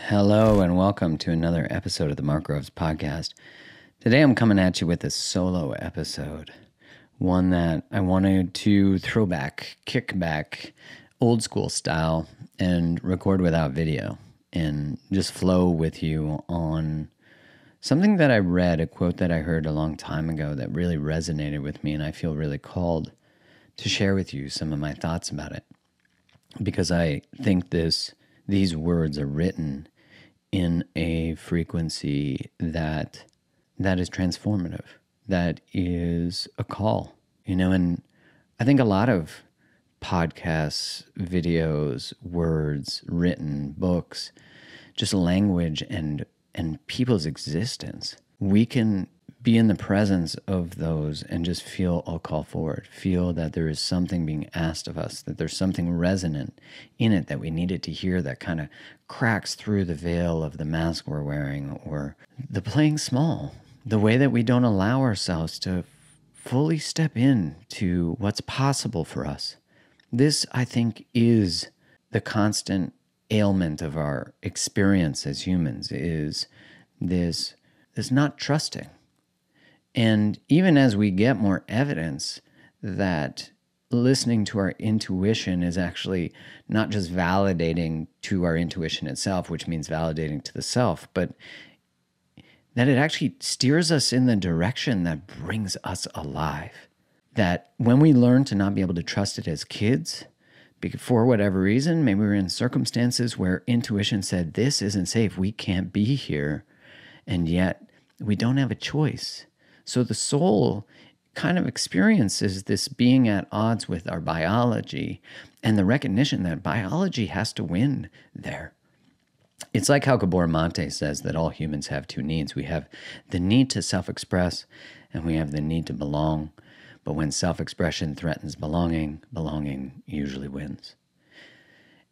Hello and welcome to another episode of the Mark Groves podcast. Today I'm coming at you with a solo episode, one that I wanted to throw back, kick back, old school style, and record without video, and just flow with you on something that I read, a quote that I heard a long time ago that really resonated with me, and I feel really called to share with you some of my thoughts about it, because I think these words are written in a frequency that is transformative, that is a call, and I think a lot of podcasts, videos, words, written, books, just language and people's existence, we can be in the presence of those and just feel a call forward, feel that there is something being asked of us, that there's something resonant in it that we needed to hear that kind of cracks through the veil of the mask we're wearing or the playing small, the way that we don't allow ourselves to fully step into what's possible for us. This, I think, is the constant ailment of our experience as humans, is this not trusting. And even as we get more evidence that listening to our intuition is actually not just validating to our intuition itself, which means validating to the self, but that it actually steers us in the direction that brings us alive. That when we learn to not be able to trust it as kids, for whatever reason, maybe we're in circumstances where intuition said, this isn't safe, we can't be here, and yet we don't have a choice. So the soul kind of experiences this being at odds with our biology and the recognition that biology has to win there. It's like how Gabor Mate says that all humans have two needs. We have the need to self-express and we have the need to belong. But when self-expression threatens belonging, belonging usually wins.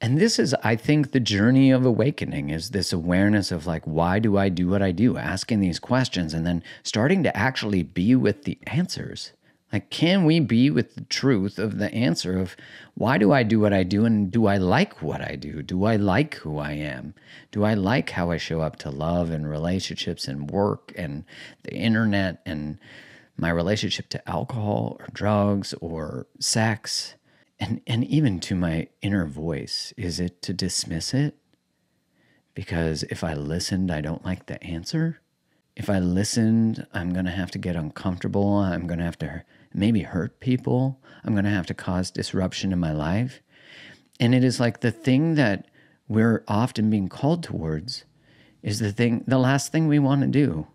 And this is, I think, the journey of awakening, is this awareness of like, why do I do what I do? Asking these questions and then starting to actually be with the answers. Like, can we be with the truth of the answer of why do I do what I do, and do I like what I do? Do I like who I am? Do I like how I show up to love and relationships and work and the internet and my relationship to alcohol or drugs or sex? And even to my inner voice, is it to dismiss it? Because if I listened, I don't like the answer. If I listened, I'm going to have to get uncomfortable. I'm going to have to maybe hurt people. I'm going to have to cause disruption in my life. And it is like the thing that we're often being called towards is the last thing we want to do.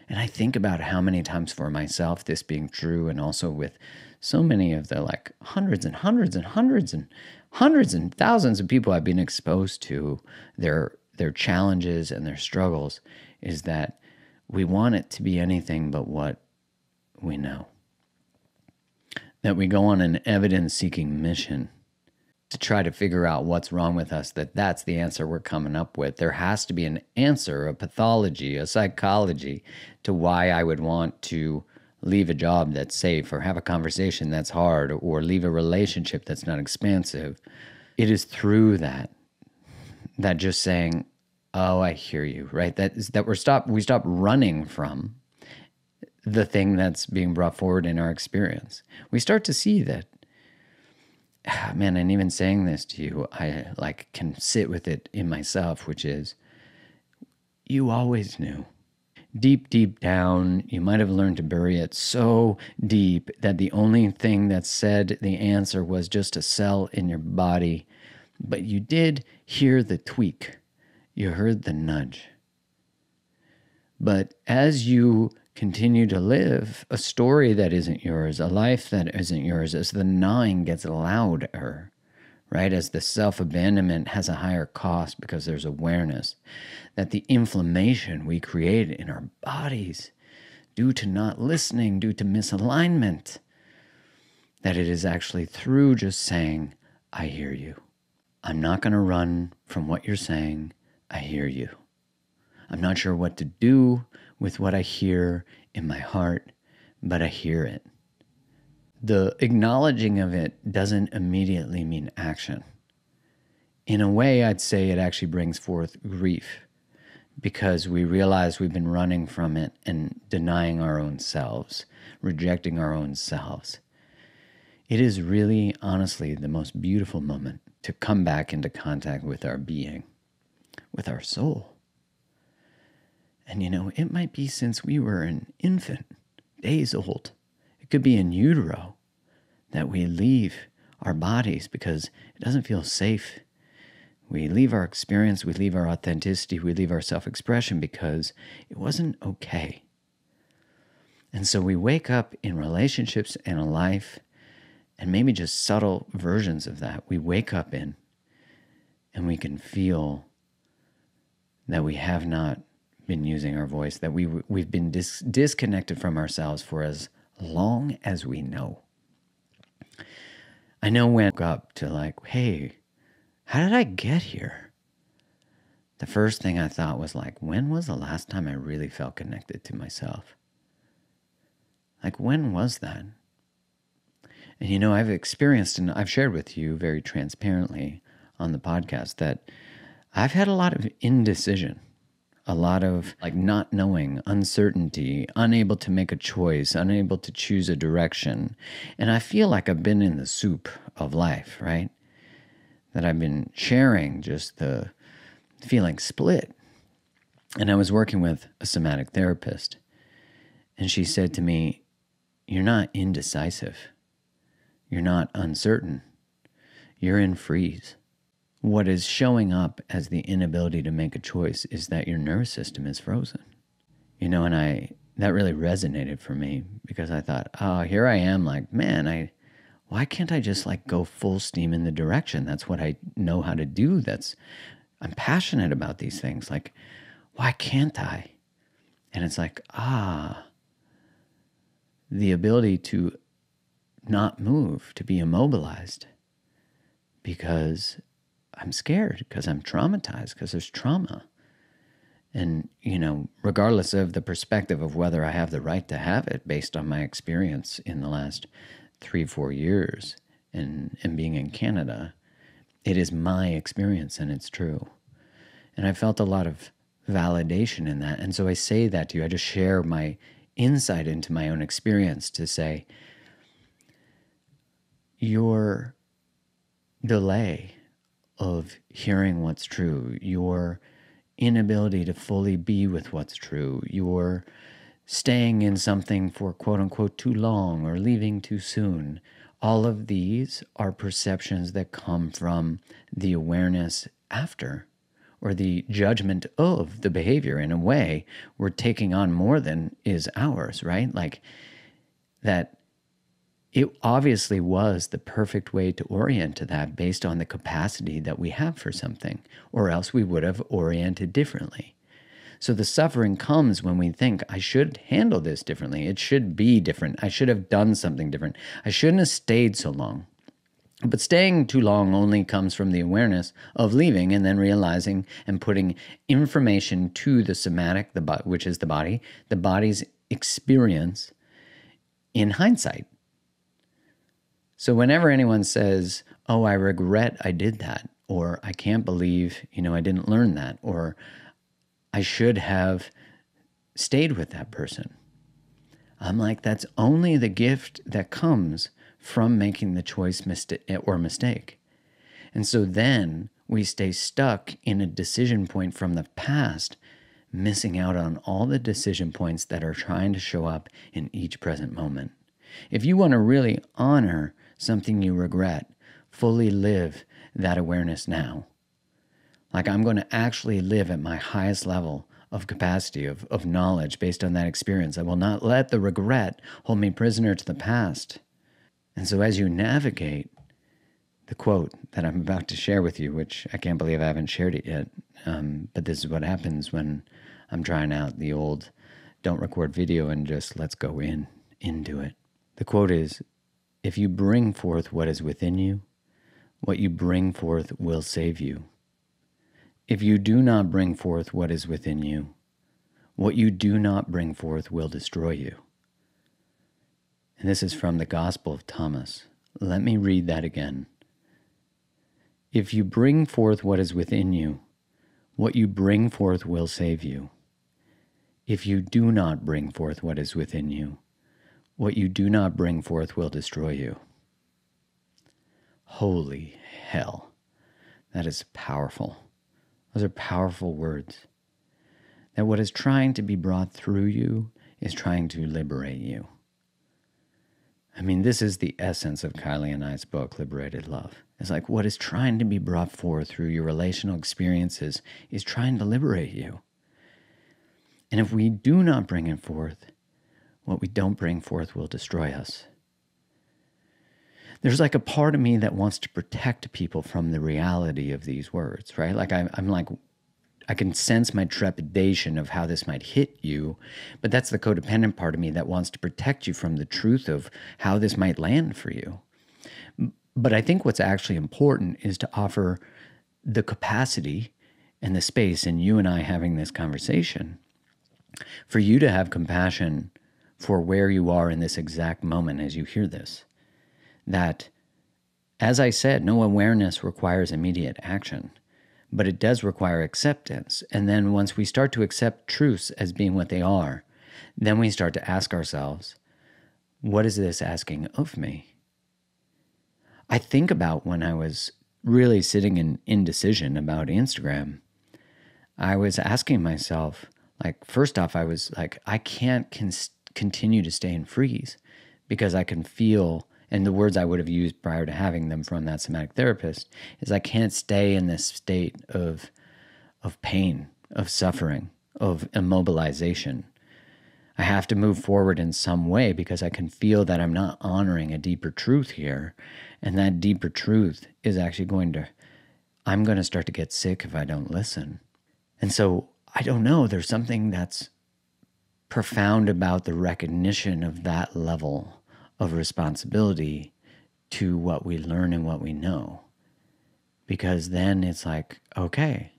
And I think about how many times for myself, this being true, and also with so many of the like hundreds and hundreds and hundreds and hundreds and thousands of people I've been exposed to, their challenges and their struggles, is that we want it to be anything but what we know. That we go on an evidence-seeking mission to try to figure out what's wrong with us, that's the answer we're coming up with. There has to be an answer, a pathology, a psychology to why I would want to leave a job that's safe, or have a conversation that's hard, or leave a relationship that's not expansive. It is through that just saying, oh, I hear you, right? We stop running from the thing that's being brought forward in our experience. We start to see that, man, and even saying this to you, I can sit with it in myself, which is, you always knew. Deep, deep down, you might have learned to bury it so deep that the only thing that said the answer was just a cell in your body. But you did hear the tweak. You heard the nudge. But as you continue to live a story that isn't yours, a life that isn't yours, as the gnawing gets louder, right? As the self-abandonment has a higher cost because there's awareness that the inflammation we create in our bodies due to not listening, due to misalignment, that it is actually through just saying, I hear you. I'm not going to run from what you're saying. I hear you. I'm not sure what to do with what I hear in my heart, but I hear it. The acknowledging of it doesn't immediately mean action. In a way, I'd say it actually brings forth grief, because we realize we've been running from it and denying our own selves, rejecting our own selves. It is really, honestly, the most beautiful moment to come back into contact with our being, with our soul. And it might be since we were an infant, days old. It could be in utero that we leave our bodies because it doesn't feel safe. We leave our experience, we leave our authenticity, we leave our self-expression because it wasn't okay. And so we wake up in relationships and a life, and maybe just subtle versions of that, we wake up in, and we can feel that we have not been using our voice, that we've been disconnected from ourselves for as long as we know. I know when I woke up to like, hey, how did I get here? The first thing I thought was like, when was the last time I really felt connected to myself? Like, when was that? And I've experienced, and I've shared with you very transparently on the podcast, that I've had a lot of indecision, a lot of like not knowing, uncertainty, unable to make a choice, unable to choose a direction. And I feel like I've been in the soup of life, right? That I've been sharing just the feeling split. And I was working with a somatic therapist, and she said to me, "You're not indecisive. You're not uncertain. You're in freeze. What is showing up as the inability to make a choice is that your nervous system is frozen." And that really resonated for me because I thought, oh, here I am like, man, why can't I just like go full steam in the direction? That's what I know how to do. I'm passionate about these things. Like, why can't I? And it's like, the ability to not move, to be immobilized because I'm scared, because I'm traumatized, because there's trauma. And, regardless of the perspective of whether I have the right to have it based on my experience in the last 3-4 years and being in Canada, it is my experience and it's true. And I felt a lot of validation in that. And so I say that to you. I just share my insight into my own experience to say, your delay of hearing what's true, your inability to fully be with what's true, your staying in something for quote unquote too long or leaving too soon, all of these are perceptions that come from the awareness after, or the judgment of the behavior. In a way, we're taking on more than is ours, right? Like that it obviously was the perfect way to orient to that based on the capacity that we have for something, or else we would have oriented differently. So the suffering comes when we think, I should handle this differently. It should be different. I should have done something different. I shouldn't have stayed so long. But staying too long only comes from the awareness of leaving and then realizing and putting information to the somatic, which is the body's experience in hindsight. So whenever anyone says, oh, I regret I did that, or I can't believe, I didn't learn that, or I should have stayed with that person, I'm like, that's only the gift that comes from making the choice or mistake. And so then we stay stuck in a decision point from the past, missing out on all the decision points that are trying to show up in each present moment. If you want to really honor something you regret, fully live that awareness now. Like, I'm going to actually live at my highest level of capacity, of knowledge based on that experience. I will not let the regret hold me prisoner to the past. And so as you navigate the quote that I'm about to share with you, which I can't believe I haven't shared it yet, but this is what happens when I'm trying out the old don't record video and just let's go into it. The quote is, if you bring forth what is within you, what you bring forth will save you. If you do not bring forth what is within you, what you do not bring forth will destroy you. And this is from the Gospel of Thomas. Let me read that again. If you bring forth what is within you, What you bring forth will save you. If you do not bring forth what is within you, what you do not bring forth will destroy you. Holy hell. That is powerful. Those are powerful words. That what is trying to be brought through you is trying to liberate you. I mean, this is the essence of Kylie and I's book, Liberated Love. It's like what is trying to be brought forth through your relational experiences is trying to liberate you. And if we do not bring it forth, what we don't bring forth will destroy us. There's like a part of me that wants to protect people from the reality of these words, right? Like I'm like, I can sense my trepidation of how this might hit you, but that's the codependent part of me that wants to protect you from the truth of how this might land for you. But I think what's actually important is to offer the capacity and the space in you and I having this conversation for you to have compassion for where you are in this exact moment as you hear this. That, as I said, no awareness requires immediate action, but it does require acceptance. And then once we start to accept truths as being what they are, then we start to ask ourselves, what is this asking of me? I think about when I was really sitting in indecision about Instagram, I was asking myself, like, first off, I was like, I can't continue to stay in freeze because I can feel, and the words I would have used prior to having them from that somatic therapist is I can't stay in this state of pain, of suffering, of immobilization. I have to move forward in some way because I can feel that I'm not honoring a deeper truth here. And that deeper truth is actually I'm going to start to get sick if I don't listen. And so I don't know, there's something that's profound about the recognition of that level of responsibility to what we learn and what we know. Because then it's like, okay.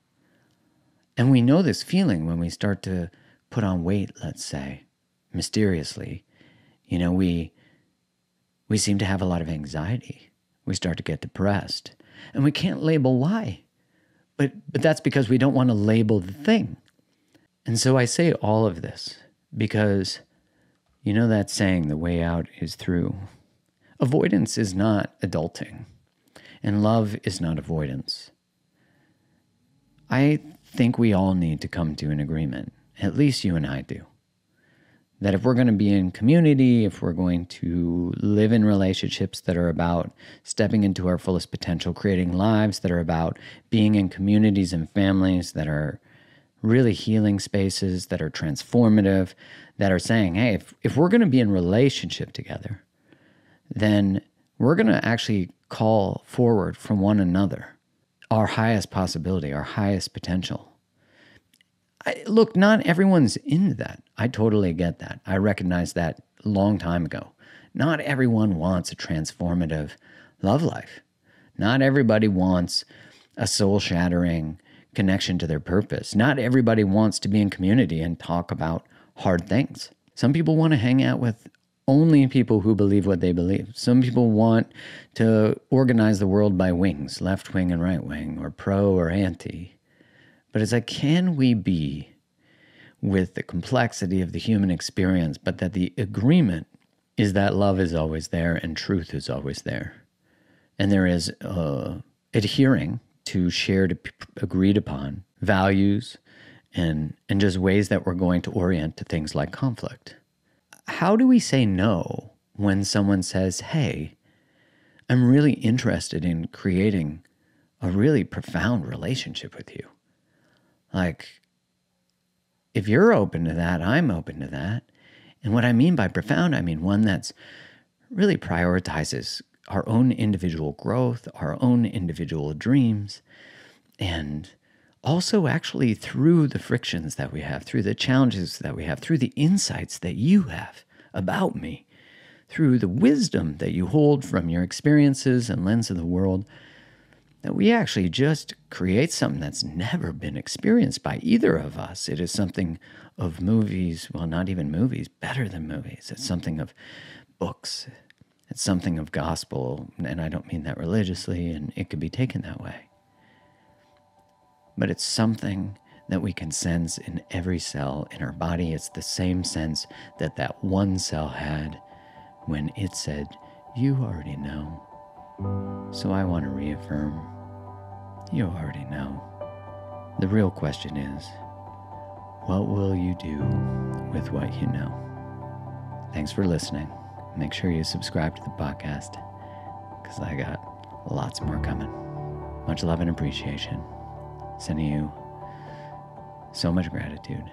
And we know this feeling when we start to put on weight, let's say, mysteriously. You know, we seem to have a lot of anxiety. We start to get depressed. And we can't label why. But that's because we don't want to label the thing. And so I say all of this because you know that saying, the way out is through. Avoidance is not adulting, and love is not avoidance. I think we all need to come to an agreement, at least you and I do, that if we're going to be in community, if we're going to live in relationships that are about stepping into our fullest potential, creating lives that are about being in communities and families that are really healing spaces, that are transformative, that are saying, hey, if we're going to be in relationship together, then we're going to actually call forward from one another our highest possibility, our highest potential. Look, not everyone's into that. I totally get that. I recognized that a long time ago. Not everyone wants a transformative love life. Not everybody wants a soul-shattering connection to their purpose. Not everybody wants to be in community and talk about hard things. Some people want to hang out with only people who believe what they believe. Some people want to organize the world by wings, left wing and right wing, or pro or anti. But it's like, can we be with the complexity of the human experience, but that the agreement is that love is always there and truth is always there. And there is adhering to shared, agreed upon values and just ways that we're going to orient to things like conflict. How do we say no when someone says, hey, I'm really interested in creating a really profound relationship with you? Like, if you're open to that, I'm open to that. And what I mean by profound, I mean one that's really prioritizes our own individual growth, our own individual dreams, and also actually through the frictions that we have, through the challenges that we have, through the insights that you have about me, through the wisdom that you hold from your experiences and lens of the world, that we actually just create something that's never been experienced by either of us. It is something of movies, well, not even movies, better than movies. It's something of books. It's something of gospel, and I don't mean that religiously, and it could be taken that way. but it's something that we can sense in every cell in our body. It's the same sense that that one cell had when it said, "You already know." So I want to reaffirm, you already know. The real question is, what will you do with what you know? Thanks for listening. Make sure you subscribe to the podcast, because I got lots more coming. Much love and appreciation. Sending you so much gratitude.